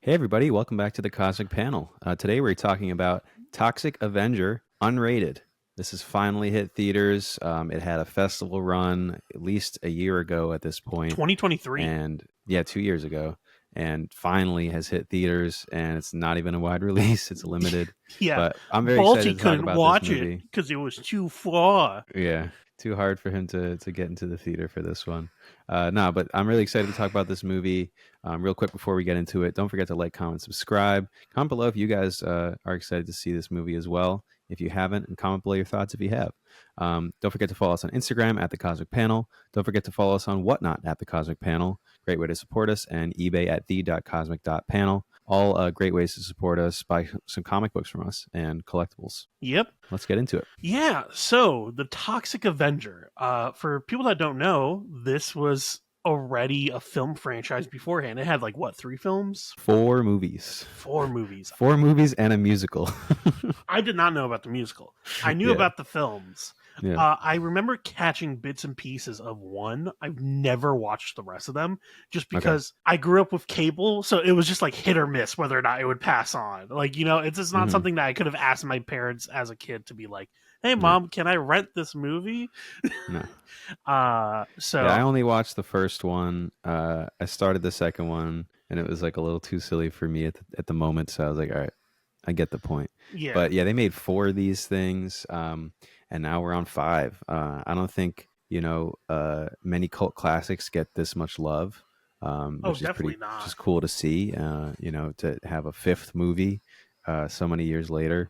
Hey, everybody, welcome back to the Cosmic Panel. Today we're talking about Toxic Avenger Unrated. This has finally hit theaters. It had a festival run at least a year ago at this point, 2023. and yeah, 2 years ago, and finally has hit theaters. And it's not even a wide release; it's limited. Yeah, But I'm very Balti excited to talk couldn't about this watch it movie. because it was too far. Yeah, too hard for him to get into the theater for this one. No, but I'm really excited to talk about this movie. Real quick before we get into it, don't forget to like, comment, subscribe. Comment below if you guys are excited to see this movie as well. If you haven't, and comment below your thoughts if you have. Don't forget to follow us on Instagram at The Cosmic Panel. Don't forget to follow us on Whatnot at The Cosmic Panel. Great way to support us. And eBay at the.cosmic.panel. All great ways to support us. Buy some comic books from us and collectibles. Yep. Let's get into it. Yeah, so the Toxic Avenger. For people that don't know, this was already a film franchise beforehand. It had like what, 3 films? 4 movies. 4 movies. 4 movies and a musical. I did not know about the musical. I knew Yeah. about the films. Yeah. I remember catching bits and pieces of one. I've never watched the rest of them just because I grew up with cable, so it was just like hit or miss whether or not it would pass on. Like, it's just not Mhm. something that I could have asked my parents as a kid to be like, "Hey, mom, can I rent this movie?" No. So Yeah, I only watched the first one. I started the second one, and it was like a little too silly for me at the moment. So I was like, all right, I get the point. yeah, But yeah, they made 4 of these things, and now we're on 5. I don't think many cult classics get this much love, which is definitely not. just cool to see. To have a 5th movie so many years later.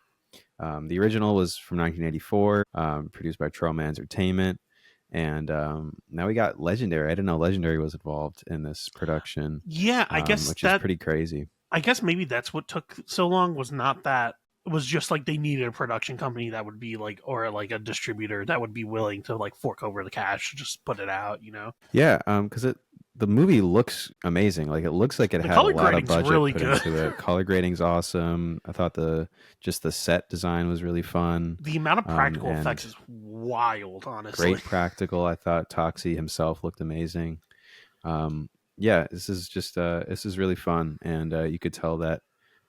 The original was from 1984, produced by Troma Entertainment. And now we got Legendary. I didn't know Legendary was involved in this production. Yeah, I guess which is pretty crazy. I guess maybe that's what took so long, was not that it was just like they needed a production company that would be like, or like a distributor that would be willing to like fork over the cash to just put it out. Yeah, because the movie looks amazing. Like, it looks like it The had a color lot of grading's budget really put good. into it. Color grading's awesome. I thought the set design was really fun. The amount of practical and effects is wild, honestly. great practical. I thought Toxie himself looked amazing. Yeah, this is really fun, and you could tell that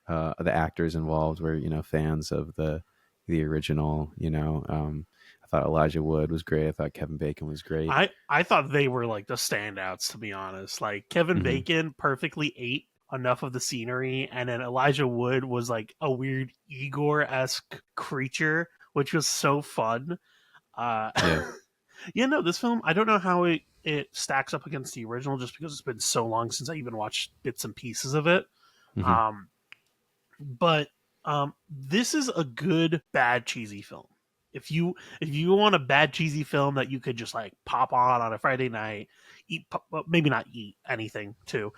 the actors involved were fans of the original. I thought Elijah Wood was great. I thought Kevin Bacon was great. I thought they were like the standouts, to be honest. Like Kevin Mhm. Bacon perfectly ate enough of the scenery, and then Elijah Wood was like a weird Igor-esque creature, which was so fun. Yeah. Yeah, no, this film, I don't know how it stacks up against the original just because it's been so long since I even watched bits and pieces of it. Mhm. But this is a good bad cheesy film. If you want a bad cheesy film that you could just like pop on a Friday night, maybe not eat anything too.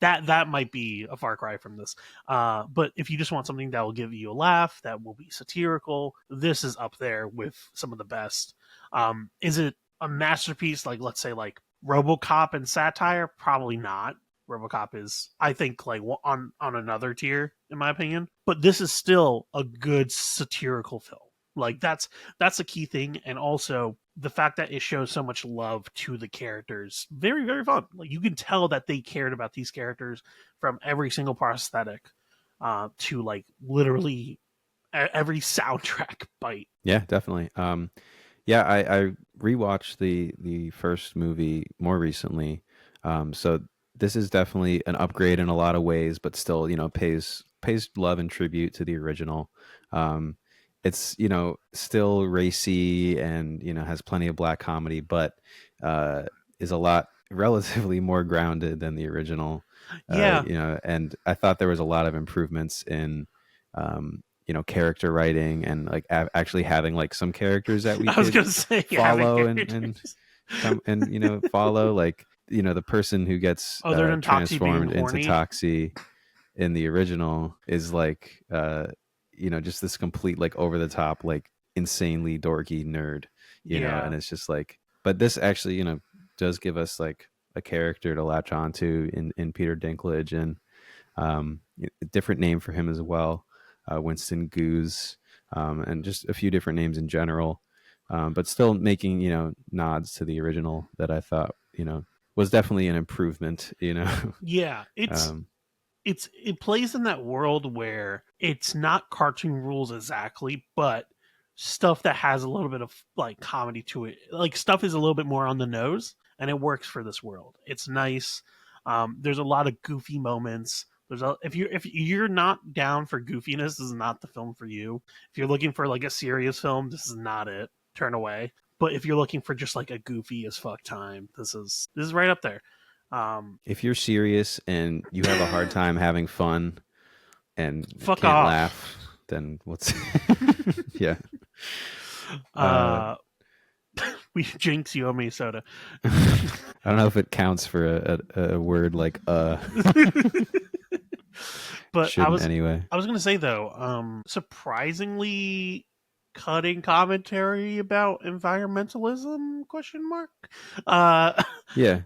That might be a far cry from this. But if you just want something that will give you a laugh, that will be satirical, this is up there with some of the best. Is it a masterpiece? Like, let's say like RoboCop and satire? Probably not. RoboCop is, I think, like on another tier in my opinion. But this is still a good satirical film. Like that's a key thing, and also the fact that it shows so much love to the characters, very very fun. Like you can tell that they cared about these characters from every single prosthetic to like literally every soundtrack bite. Yeah, definitely. Yeah, I rewatched the first movie more recently. So this is definitely an upgrade in a lot of ways, but still, pays love and tribute to the original. It's still racy and has plenty of black comedy, but is a lot relatively more grounded than the original. Yeah. And I thought there was a lot of improvements in character writing, and like actually having like some characters that we I was could gonna say follow and follow, like the person who gets other than Toxie being transformed into horny. Toxie in the original is like just this complete like over the top, like insanely dorky nerd, Yeah. and it's just like, but this actually does give us like a character to latch onto in Peter Dinklage, and a different name for him as well, Winston Goose, and just a few different names in general, but still making nods to the original that I thought was definitely an improvement. Yeah, it's it plays in that world where it's not cartoon rules exactly, but stuff that has a little bit of like comedy to it. Like stuff is a little bit more on the nose, and it works for this world. It's nice. There's a lot of goofy moments. If you're not down for goofiness, this is not the film for you. If you're looking for like a serious film, this is not it. Turn away. But if you're looking for just like a goofy as fuck time, this is right up there. If you're serious and you have a hard time having fun and Fuck can't off. laugh, then what's yeah. We jinx, you owe me soda. I don't know if it counts for a word like But shouldn't anyway. I was gonna say though, surprisingly cutting commentary about environmentalism question mark. Yeah.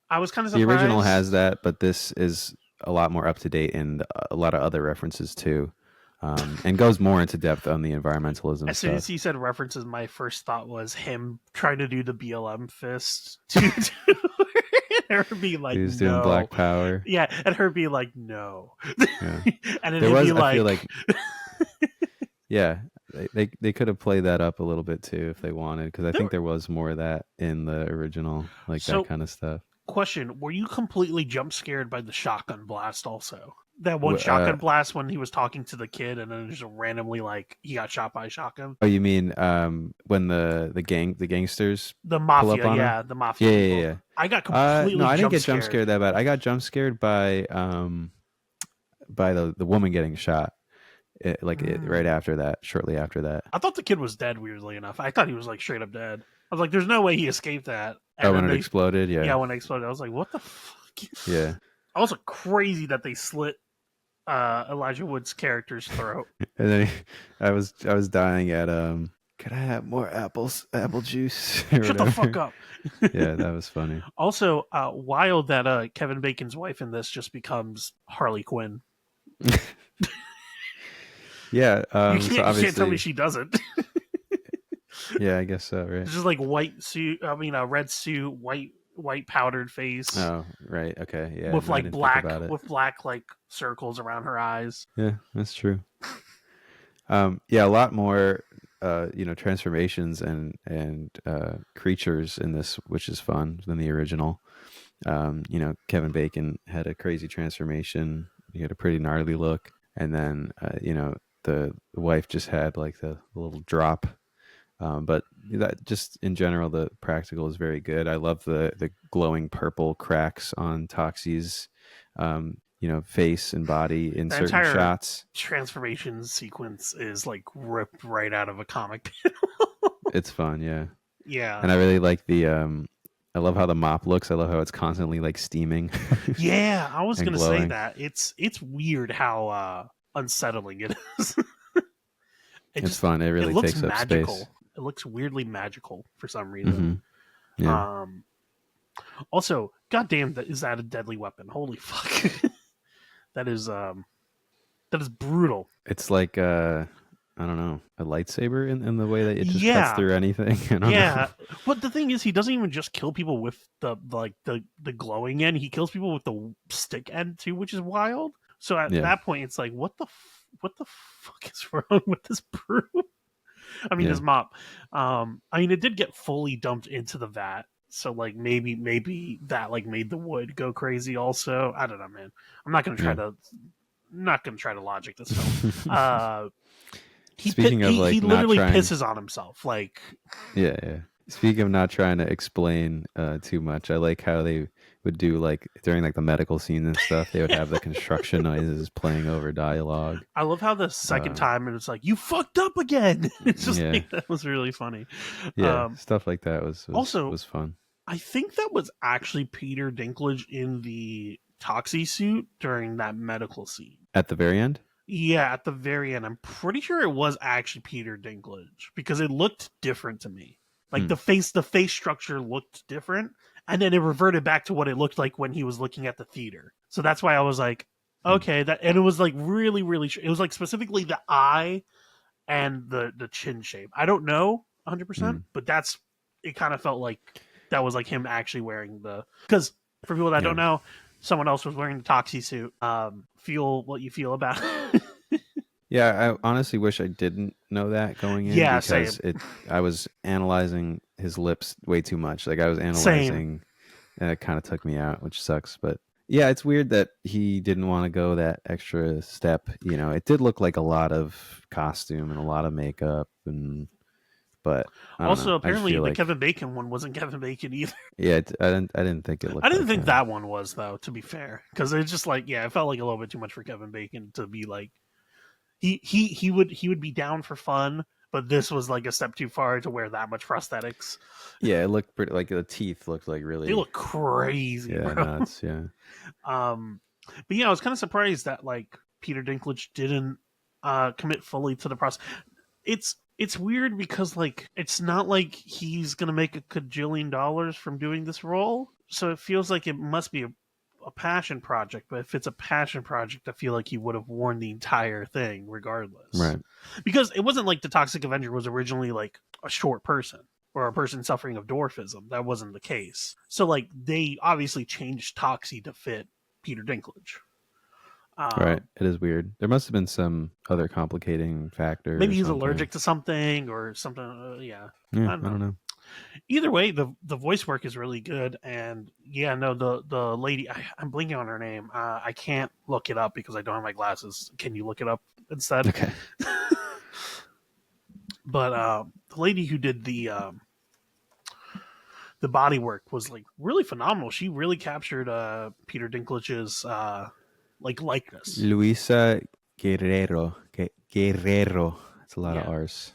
I was kind of The surprised. original has that, but this is a lot more up to date and a lot of other references too. And goes more into depth on the environmentalism As stuff. soon as he said references, my first thought was him trying to do the BLM fist to her be like, he was no. doing Black Power. Yeah, and her be like, no. Yeah. And then there was, be like, I feel like, yeah, they could have played that up a little bit too if they wanted, because I think there was more of that in the original, like that kind of stuff. Question: were you completely jump scared by the shotgun blast also? That one shotgun blast when he was talking to the kid and then just randomly like he got shot by a shotgun. Oh, you mean when the gangsters, the mafia, him? The mafia. Yeah. I got completely no, I didn't get jump scared that bad. I got jump scared by the woman getting shot. Right after that, shortly after that. I thought the kid was dead, weirdly enough. I thought he was like straight up dead. I was like, there's no way he escaped that. And when it exploded? Yeah. Yeah, when it exploded. I was like, what the fuck? Yeah. Also crazy that they slit Elijah Wood's character's throat. And then I was dying at could I have more apple juice? Shut the fuck up. Yeah, that was funny. Also, wild that Kevin Bacon's wife in this just becomes Harley Quinn. Yeah, you can't tell me she doesn't. Yeah, I guess so, right? It's just like white suit. I mean, a red suit, white powdered face. Oh, right. Okay, yeah. With like black like circles around her eyes. Yeah, that's true. Yeah, a lot more transformations and creatures in this, which is fun, than the original. Kevin Bacon had a crazy transformation. He had a pretty gnarly look, and then the wife just had like the little drop. But that just in general, the practical is very good. I love the glowing purple cracks on Toxie's face and body in certain shots. Transformation sequence is like ripped right out of a comic panel. It's fun, yeah. Yeah. And I really like I love how the mop looks. I love how it's constantly like steaming. Yeah, I was gonna say that. It's weird how unsettling it is. It's fun. It really takes up space. It looks weirdly magical for some reason. Mm-hmm. Yeah. Also, goddamn, is that a deadly weapon? Holy fuck! that is brutal. It's like I don't know, a lightsaber in the way that it just cuts through anything. I don't know. But the thing is, he doesn't even just kill people with the glowing end. He kills people with the stick end too, which is wild. So at that point, it's like, what the fuck is wrong with this broom? I mean, this mop. I mean, it did get fully dumped into the vat, so like maybe that like made the wood go crazy. Also, I don't know, man. I'm not gonna try to logic this film. He literally pisses on himself. Like, yeah. Speaking of not trying to explain too much, I like how they would do like during like the medical scenes and stuff. They would have the construction noises playing over dialogue. I love how the second time it's like, you fucked up again. It's just like, that was really funny. Yeah, stuff like that was fun. I think that was actually Peter Dinklage in the Toxie suit during that medical scene at the very end. Yeah, at the very end, I'm pretty sure it was actually Peter Dinklage because it looked different to me. Like the face structure looked different, and then it reverted back to what it looked like when he was looking at the theater. So that's why I was like, okay, and it was like really, really. It was like specifically the eye and the chin shape. I don't know 100%, but it kind of felt like that was like him actually wearing because for people that don't know, someone else was wearing the Toxie suit. Feel what you feel about it. Yeah, I honestly wish I didn't know that going in Yeah, because same. I was analyzing his lips way too much. Like I was Same. analyzing, and it kind of took me out, which sucks. But yeah, it's weird that he didn't want to go that extra step. You know, it did look like a lot of costume and a lot of makeup, but I don't know. Also, I just apparently feel the like, Kevin Bacon one wasn't Kevin Bacon either. yeah, I didn't think it I looked didn't like think him. that one was though. To be fair, because it's just like, yeah, it felt like a little bit too much for Kevin Bacon to be like he would be down for fun, but this was like a step too far to wear that much prosthetics. Yeah, it looked pretty. Like the teeth looked like They really, look crazy, yeah, bro. nuts. Yeah, But yeah, I was kind of surprised that like Peter Dinklage didn't commit fully to the process. It's weird because like it's not like he's gonna make a cajillion dollars from doing this role, so it feels like it must be a passion project. But if it's a passion project, I feel like he would have worn the entire thing regardless, right. because it wasn't like the Toxic Avenger was originally like a short person or a person suffering of dwarfism. That wasn't the case. So like they obviously changed Toxie to fit Peter Dinklage. Right. Um, It is weird. There must have been some other complicating factor or Maybe he's something. allergic to something or something. Yeah, Yeah, I don't I know. don't know. Either way, the voice work is really good, and yeah, no, the lady, I'm blinking on her name. I can't look it up because I don't have my glasses. Can you look it up instead? Okay. But the lady who did the body work was like really phenomenal. She really captured Peter Dinklage's like likeness. Luisa Guerrero. Guerrero. That's a lot of Yeah, R's.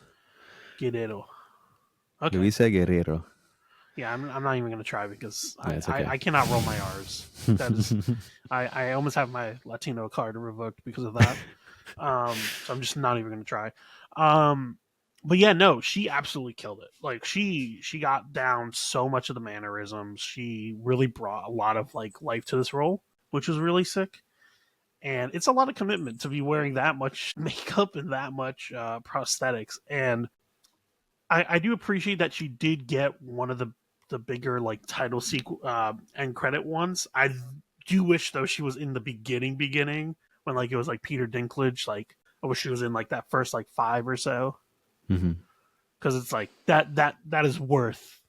Guerrero. Okay. Luisa Guerrero. Yeah, I'm not even gonna try because Yeah, it's I okay. cannot roll my R's. That is, I almost have my Latino card revoked because of that. So I'm just not even gonna try. Um, but yeah, no, she absolutely killed it. Like she got down so much of the mannerisms. She really brought a lot of like life to this role, which was really sick. And it's a lot of commitment to be wearing that much makeup and that much prosthetics. And I do appreciate that she did get one of the bigger like title sequel end credit ones. I do wish though she was in the beginning when like it was like Peter Dinklage. Like I wish she was in like that first like five or so, Hmm. because it's like that is worth,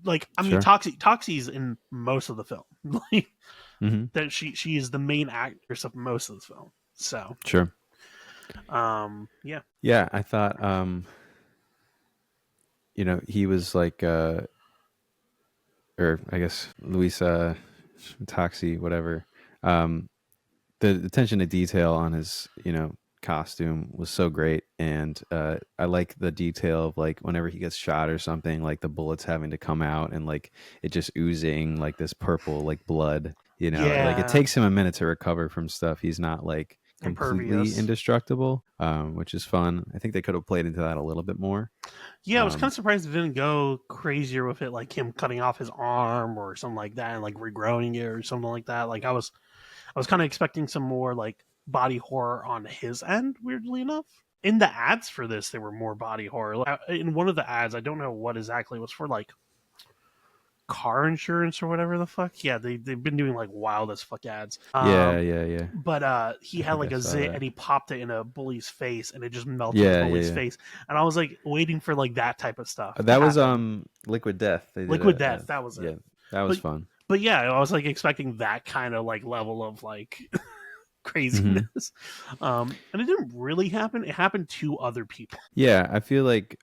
like I mean Sure. Toxie's in most of the film. Like Hmm. that she is the main actress of most of the film. So Sure. yeah. Yeah, I thought he was like or I guess Luisa Toxie, whatever. Um the attention to detail on his, costume was so great, and I like the detail of like whenever he gets shot or something, like the bullets having to come out and like it just oozing like this purple like blood. Like it Yeah, takes him a minute to recover from stuff. He's not like completely impervious. indestructible, which is fun. I think they could have played into that a little bit more. Yeah, I was kind Um, of surprised it didn't go crazier with it, like him cutting off his arm or something like that, and like regrowing it or something like that. Like I was kind of expecting some more like body horror on his end. Weirdly enough, in the ads for this, there were more body horror. Like, in one of the ads, I don't know what exactly it was for, like car insurance or whatever the fuck. Yeah, they've been doing like wild as fuck ads. yeah, yeah, yeah. But he I had think I like a saw zit that. and he popped it in a bully's face and it just melted the Yeah, yeah, bully's yeah. face. And I was like waiting for like that type of stuff to That was happen. Liquid Death. They did Liquid Death, that was it. yeah, that was But fun. but yeah, I was like expecting that kind of like level of like Hmm. craziness. And it didn't really happen. It happened to other people. Yeah, I feel like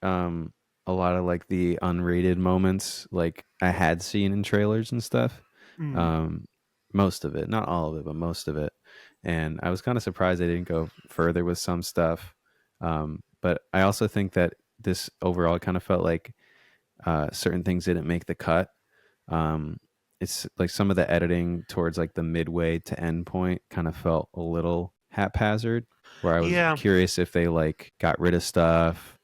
a lot of like the unrated moments like I had seen in trailers and stuff. Mm. Um Most of it, not all of it, but most of it. And I was kind of surprised they didn't go further with some stuff. But I also think that this overall kind of felt like certain things didn't make the cut. Um it's like some of the editing towards like the midway to end point kind of felt a little haphazard, where I was Yeah, curious if they like got rid of stuff,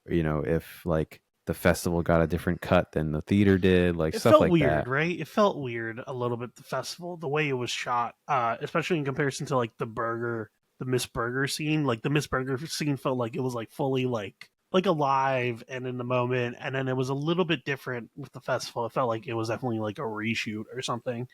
if like the festival got a different cut than the theater did, like it stuff felt like weird, that. right? It felt weird a little bit. The festival, the way it was shot, especially in comparison to like the Miss Burger scene. Like the Miss Burger scene felt like it was like fully like alive and in the moment, and then it was a little bit different with the festival. It felt like it was definitely like a reshoot or something.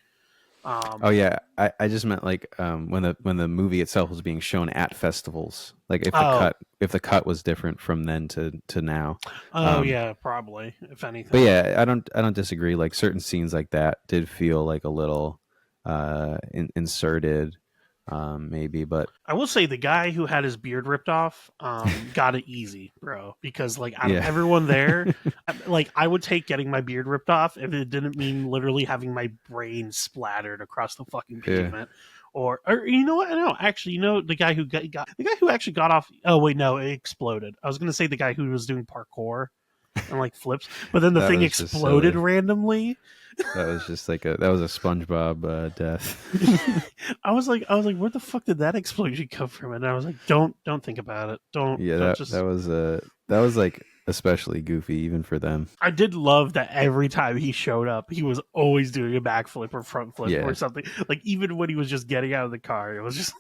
Oh yeah, I just meant like when the movie itself was being shown at festivals, like Oh, if the cut was different from then to now. oh Um, yeah, probably if but anything. yeah, I don't disagree. Like certain scenes like that did feel like a little inserted, maybe. But I will say the guy who had his beard ripped off, got it easy, bro. Because like out of yeah, everyone there, like I would take getting my beard ripped off if it didn't mean literally having my brain splattered across the fucking yeah, pavement. Or you know what? No, actually, the guy who the guy who actually got off. Oh wait, no, it exploded. I was gonna say the guy who was doing parkour and like flips, but then the that thing was just exploded silly. randomly. That was just like that was a SpongeBob death. I was like, where the fuck did that explosion come from? And I was like, don't think about it. Yeah, Don't that just. was that was like especially goofy even for them. I did love that every time he showed up, he was always doing a backflip or front flip or Yeah, something. Like even when he was just getting out of the car, it was just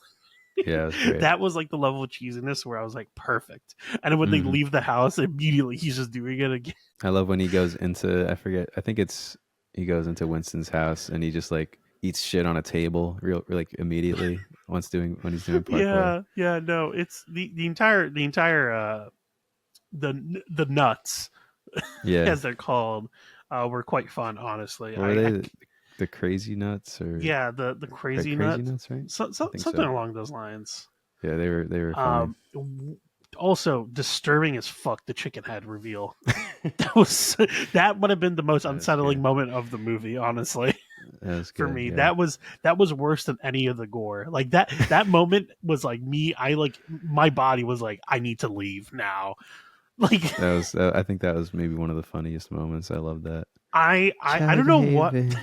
yeah, it was great. that was like the level of cheesiness where I was like, perfect. And then when they Hmm. leave the house, immediately he's just doing it again. I love when he goes into I forget I think it's he goes into Winston's house and he just like eats shit on a table real like immediately when he's doing parkour. Yeah, yeah, no, it's the entire the nuts Yeah, as they're called, were quite fun. Honestly, what were they? The crazy nuts or yeah, the crazy crazy nuts, nuts, right? I think something so. along those lines. Yeah, they were funny. Also disturbing as fuck, the chicken head reveal. That was that would have been the most That was unsettling good. moment of the movie, honestly. That was For good. me, Yeah, that was worse than any of the gore. Like that moment was like me. I like my body was like, I need to leave now. Like that was. I think that was maybe one of the funniest moments. I love that. I don't know what. Chughaven.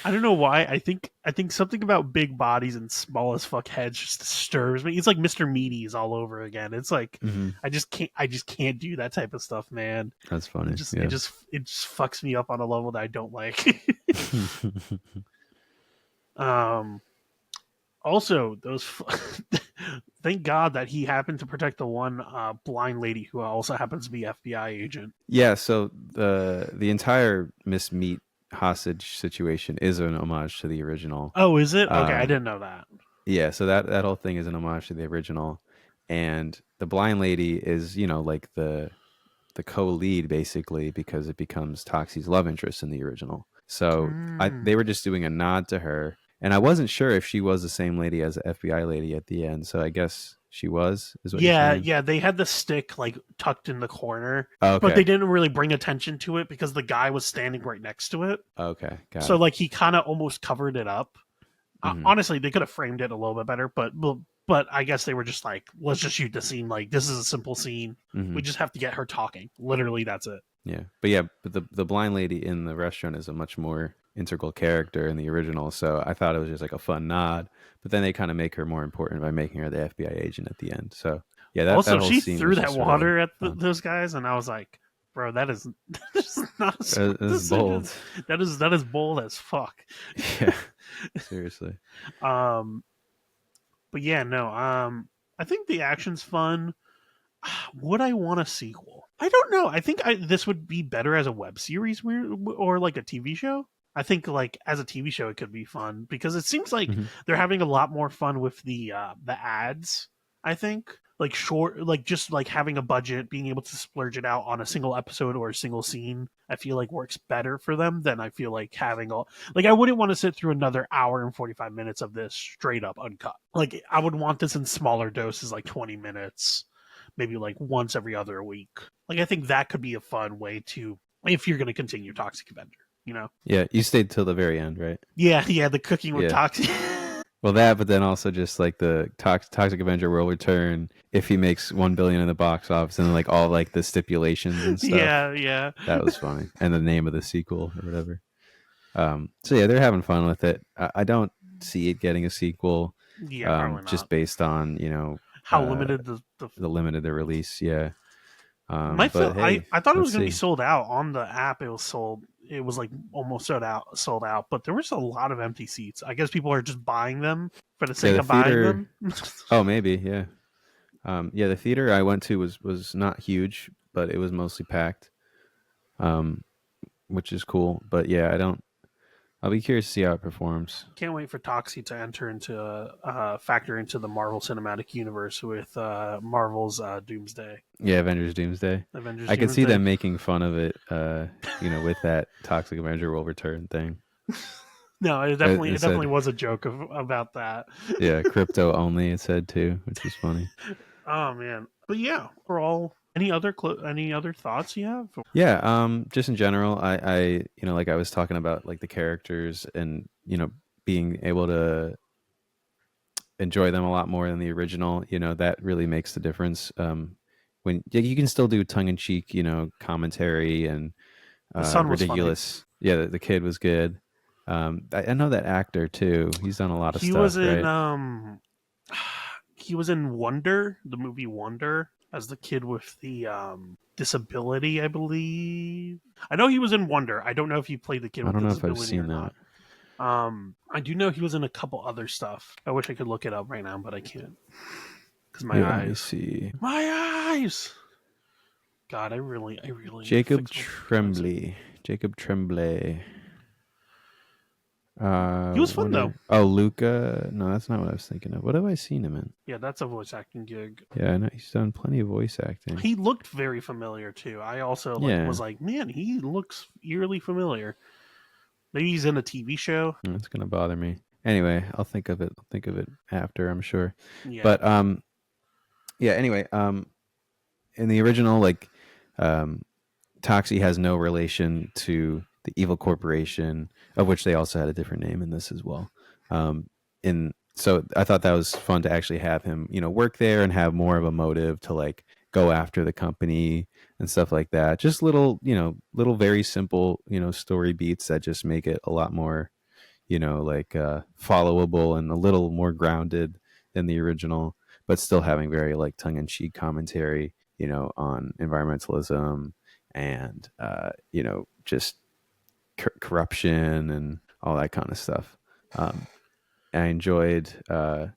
I don't know why. I think something about big bodies and small as fuck heads just disturbs me. It's like Mr. Meaties all over again. It's like Hmm. I just can't do that type of stuff, man. That's funny. Yeah. It just fucks me up on a level that I don't like. um Also those thank God that he happened to protect the one blind lady who also happens to be FBI agent. Yeah, so the entire Miss Meat hostage situation is an homage to the original. Oh, is it? Okay, I Um, didn't know that. yeah, so that whole thing is an homage to the original, and the blind lady is like the co-lead basically because it becomes Toxie's love interest in the original. So they Mm. were just doing a nod to her, and I wasn't sure if she was the same lady as the FBI lady at the end. So I guess she was, is what you're Yeah, saying? yeah, they had the stick like tucked in the corner, but they Okay, didn't really bring attention to it because the guy was standing right next to it. okay, got So it. like he kind of almost covered it up. Hmm. Honestly, they could have framed it a little bit better, but I guess they were just like, let's just shoot the scene. Like this is a simple scene. Hmm. We just have to get her talking. Literally, that's it. Yeah, but the blind lady in the restaurant is a much more integral character in the original. So I thought it was just like a fun nod. But then they kind of make her more important by making her the FBI agent at the end. So yeah, that Also, whole she scene threw was that just really water at fun. those guys, and I was like, bro, that is that is not a smart It was decision. bold. That is bold as fuck. Yeah, seriously. um, but yeah, no. I think the action's fun. Would I want a sequel? I don't know. I think this would be better as a web series or like a TV show. I think like as a TV show it could be fun because it seems like Hmm. they're having a lot more fun with the ads. I think like short like just like having a budget, being able to splurge it out on a single episode or a single scene. I feel like works better for them than I feel like having all like I wouldn't want to sit through another hour and 45 minutes of this straight up uncut. Like I would want this in smaller doses like 20 minutes, maybe like once every other week. Like I think that could be a fun way to if you're going to continue Toxic Avenger, you know? Yeah, you stayed till the very end, right? Yeah, yeah, the cooking with Yeah. Toxic. Well, that, but then also just like the Toxic Avenger will return if he makes 1 billion in the box office, and like all like the stipulations and stuff. Yeah, yeah. That was funny, and the name of the sequel or whatever. So yeah, they're having fun with it. I don't see it getting a sequel, Yeah, probably just not. based on How limited the the limited release. Yeah. my But feel hey, I thought it was let's going to be see. sold out on the app. It was sold. It was like almost sold out, but there was a lot of empty seats. I guess people are just buying them for the Yeah, sake the of buying theater. them. Oh, maybe. Yeah. Yeah, the theater I went to was not huge, but it was mostly packed, um, which is cool. But yeah, I'll be curious to see how it performs. Can't wait for Toxie to enter into factor into the Marvel Cinematic Universe with Marvel's Doomsday. Yeah, Avengers Doomsday. Avengers I could see Doomsday. them making fun of it, with that Toxic Avenger will return thing. No, it It definitely said, was a joke about that. yeah, crypto only, it said too, which was funny. Oh man, but yeah, overall, any other thoughts you have? Yeah, just in general, I like I was talking about like the characters and, being able to enjoy them a lot more than the original, that really makes the difference. When you can still do tongue in cheek, commentary and The son was funny. ridiculous. Yeah, the kid was good. I know that actor too. He's done a lot of He was stuff, in right? he was in Wonder, the movie Wonder, as the kid with the disability, I believe. I know he was in Wonder. I don't know if he played the kid I with don't the know if I've disability or seen that. not. I do know he was in a couple other stuff. I wish I could look it up right now, but I can't because my Yeah, let me eyes. see. My eyes. God, I really Jacob fix my eyes. Tremblay. Jacob Tremblay. He was fun though. Oh, Luca. No, that's not what I was thinking of. What have I seen him in? Yeah, that's a voice acting gig. Yeah, I know he's done plenty of voice acting. He looked very familiar too. I also was like, man, he looks eerily familiar. Maybe he's in a TV show. It's gonna bother me. Anyway, I'll think of it. I'll think of it after, I'm sure. Yeah. But yeah. Anyway, in the original, like, Toxie has no relation to the evil corporation, of which they also had a different name in this as well. So I thought that was fun to actually have him, work there and have more of a motive to like go after the company and stuff like that. Just little, little very simple, story beats that just make it a lot more, like followable and a little more grounded than the original, but still having very like tongue in cheek commentary, on environmentalism and just corruption and all that kind of stuff. I enjoyed the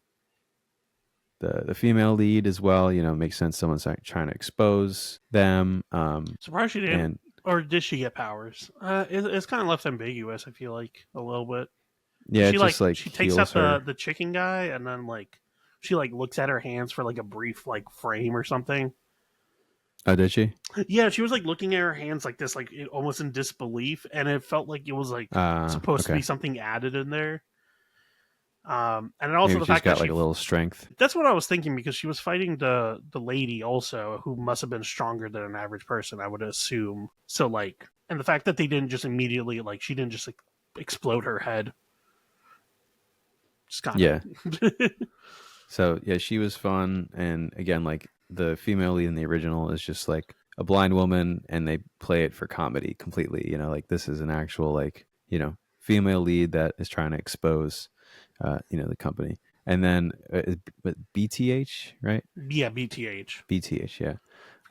female lead as well. Makes sense. Someone's like trying to expose them. Surprised she didn't, And or did she get powers? It's kind of left ambiguous. I feel like a little bit. yeah, She just like she takes heals out her. the chicken guy, and then like she like looks at her hands for like a brief like frame or something. Oh, did she? Yeah, she was like looking at her hands like this, like almost in disbelief, and it felt like it was like supposed to Okay. be something added in there. And also Maybe the she's fact got that like a little strength. that's what I was thinking, because she was fighting the lady also, who must have been stronger than an average person, I would assume. So like, and the fact that they didn't just immediately like she didn't just like explode her head. Just kind Yeah. of. So yeah, she was fun, and again, like the female lead in the original is just like a blind woman, and they play it for comedy completely. Like this is an actual like female lead that is trying to expose the company. And then but BTH, right? Yeah, BTH. BTH, yeah.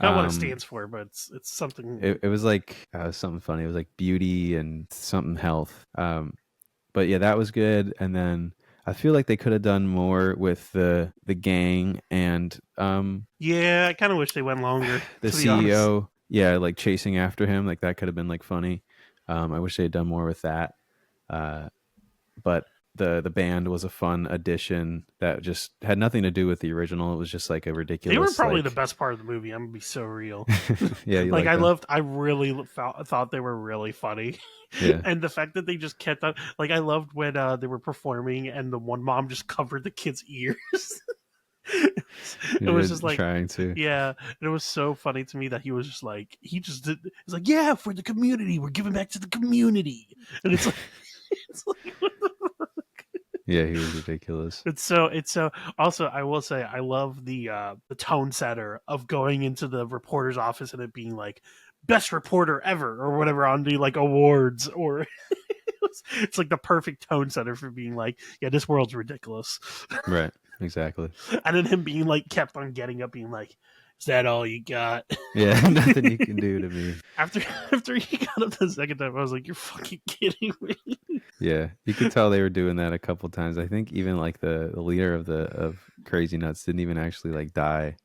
Not what it stands for, but it's something. It was like something funny. It was like beauty and something health. But yeah, that was good. And then I feel like they could have done more with the gang and Yeah, I kind of wish they went longer. the to be honest. CEO. Yeah, like chasing after him. Like that could have been like funny. I wish they had done more with that. But the band was a fun addition that just had nothing to do with the original. It was just like a ridiculous. They were probably like, the best part of the movie. I'm gonna be so real. yeah, you like I them? loved. I really thought they were really funny. Yeah. And the fact that they just kept on, like, I loved when they were performing and the one mom just covered the kid's ears. It was just like trying to. Yeah, and it was so funny to me that he was just like he's like, yeah, for the community, we're giving back to the community, and it's like it's like what the fuck? Yeah, he was ridiculous. It's so also, I will say I love the tone setter of going into the reporter's office and it being like best reporter ever or whatever on the like awards, or it's like the perfect tone setter for being like, yeah, this world's ridiculous. Right, exactly. And then him being like kept on getting up being like, is that all you got? Yeah, nothing you can do to me. After he got up the second time, I was like, you're fucking kidding me. Yeah, you could tell they were doing that a couple times. I think even like the leader of Crazy Nuts didn't even actually like die.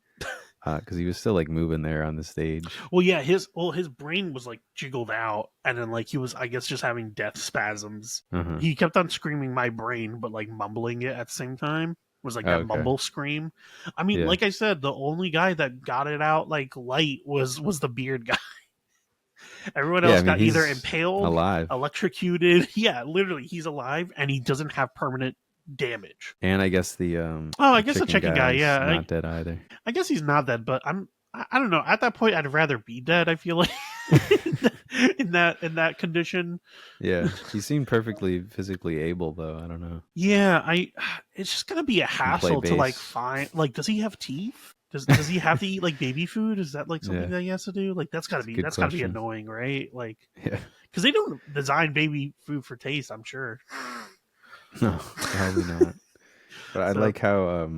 because he was still like moving there on the stage. Well, yeah, his brain was like jiggled out, and then like he was, I guess, just having death spasms. Uh-huh. He kept on screaming "my brain," but like mumbling it at the same time. It was like Oh, that okay. mumble scream. I mean, Yeah. like I said, the only guy that got it out like light was the beard guy. Everyone Yeah, I else mean got either he's impaled, alive. electrocuted. Yeah, literally, he's alive and he doesn't have permanent damage. And I guess Oh, I the guess the chicken chicken guy. guy's Yeah, not dead either. I guess he's not dead, but I don't know. At that point, I'd rather be dead. I feel like in that condition. Yeah. He seemed perfectly physically able though. I don't know. Yeah, it's just gonna be a Can play hassle to like bass. find. Like, does he have teeth? Does he have to eat like baby food? Is that like something Yeah. that he has to do? Like That's a good that's gotta be question. annoying, right? Like, Yeah. because they don't design baby food for taste. I'm sure. No, probably not. But I So like how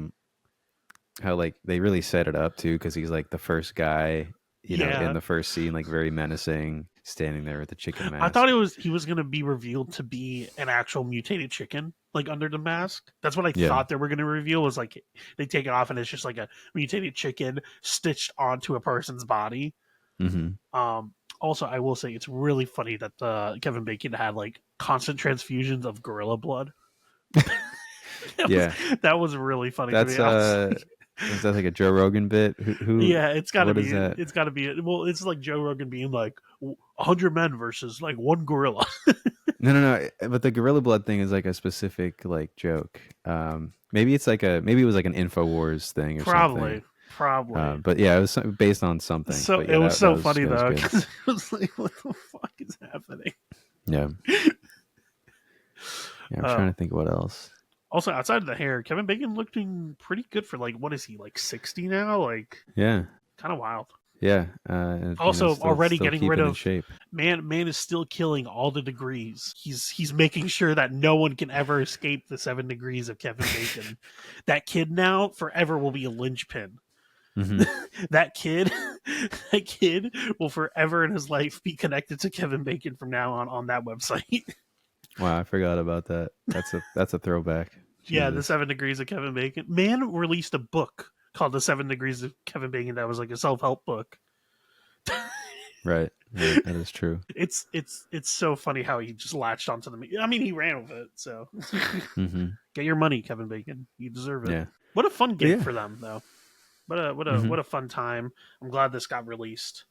like they really set it up too, because he's like the first guy, in yeah, the first scene, like very menacing, standing there with the chicken I thought mask. he was gonna be revealed to be an actual mutated chicken, like under the mask. That's what I Yeah. thought they were gonna reveal. Was like they take it off and it's just like a mutated chicken stitched onto a person's body. Mm-hmm. Also, I will say it's really funny that Kevin Bacon had like constant transfusions of gorilla blood. Yeah. That was really funny to me. That's is that like a Joe Rogan bit? Who Yeah, it's got to what is be. that? It's got to be. Well, it's like Joe Rogan being like 100 men versus like one gorilla. No. But the Gorilla Blood thing is like a specific like joke. Maybe maybe it was like an Infowars thing or something. Probably. But yeah, it was based on something. So But it yeah, was so funny that was though good. because it was like, what the fuck is happening? Yeah. Yeah, I'm trying to think what else. Also, outside of the hair, Kevin Bacon looking pretty good for like what is he like 60 now? Like Yeah. kind of wild. Yeah. And, Also, already still getting rid keeping in of shape. man is still killing all the degrees. He's making sure that no one can ever escape the 7 degrees of Kevin Bacon. That kid now forever will be a linchpin. Mm-hmm. that kid that kid will forever in his life be connected to Kevin Bacon from now on that website. Wow, I forgot about that. That's a throwback. Yeah, the Jesus. 7 degrees of Kevin Bacon. Man released a book called The 7 Degrees of Kevin Bacon that was like a self-help book. Right. That is true. It's so funny how he just latched onto the. I mean, he ran with it. So Mm-hmm. get your money, Kevin Bacon. You deserve it. Yeah. What a fun gig Yeah. for them, though. Mhm. What a fun time. I'm glad this got released.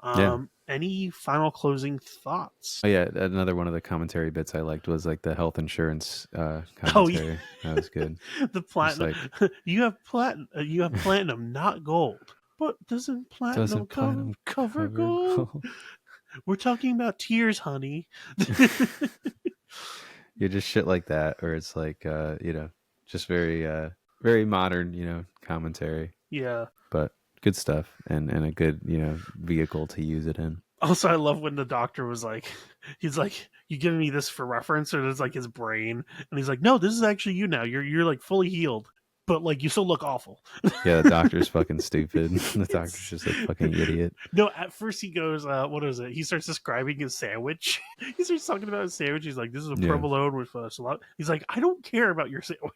Yeah. Any final closing thoughts? Oh yeah, another one of the commentary bits I liked was like the health insurance Oh commentary. yeah, That was good. the It's platinum. like You have platinum, not gold. But doesn't platinum doesn't platinum cover cover gold? gold? We're talking about tears, honey. You're just shit like that, or it's like just very modern, commentary, Yeah. but good stuff and a good, vehicle to use it in. Also, I love when the doctor was like, he's like, "You giving me this for reference?" Or it's like his brain, and he's like, "No, this is actually you now. You're like fully healed, but like you still look awful." Yeah, the doctor's fucking stupid. The doctor's just a fucking idiot. No, at first he goes, what is it? He starts describing his sandwich. He starts talking about his sandwich. He's like, "This is a Yeah, provolone with salad." He's like, "I don't care about your sandwich."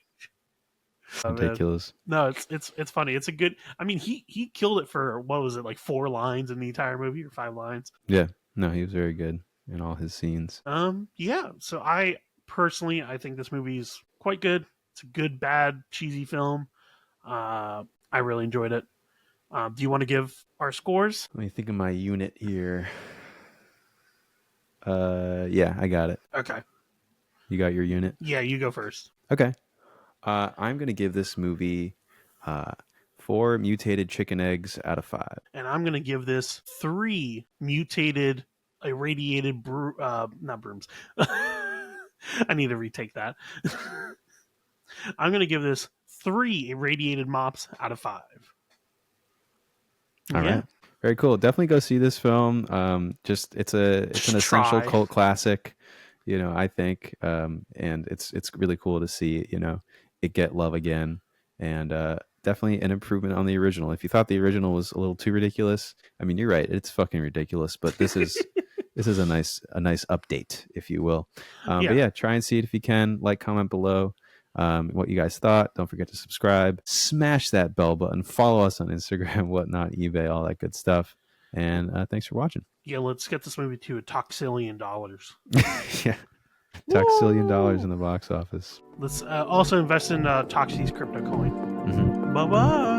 Oh, man. ridiculous. No, it's funny. It's a good. I mean, he killed it for what was it like 4 lines in the entire movie or 5 lines. Yeah, no, he was very good in all his scenes. Yeah. So I personally, I think this movie is quite good. It's a good, bad, cheesy film. I really enjoyed it. Do you want to give our scores? Let me think of my unit here. Yeah, I got it. Okay. You got your unit? Yeah, you go first. Okay. I'm gonna give this movie 4 mutated chicken eggs out of 5. And I'm gonna give this 3 mutated, irradiated not brooms. I need to retake that. I'm gonna give this 3 irradiated mops out of 5. All Yeah. right. Very cool. Definitely go see this film. Just it's an essential Try. cult classic, I think. And it's really cool to see, it get love again, and definitely an improvement on the original. If you thought the original was a little too ridiculous, I mean, you're right, it's fucking ridiculous, but this is a nice update, if you will. Yeah. But yeah, try and see it if you can. Like, comment below. what you guys thought. Don't forget to subscribe, smash that bell button, follow us on Instagram, whatnot, eBay, all that good stuff. And thanks for watching. Yeah, let's get this movie to $1 trillion. Yeah. $1 in the box office. Let's also invest in Toxie's crypto coin. Mm-hmm. Bye-bye.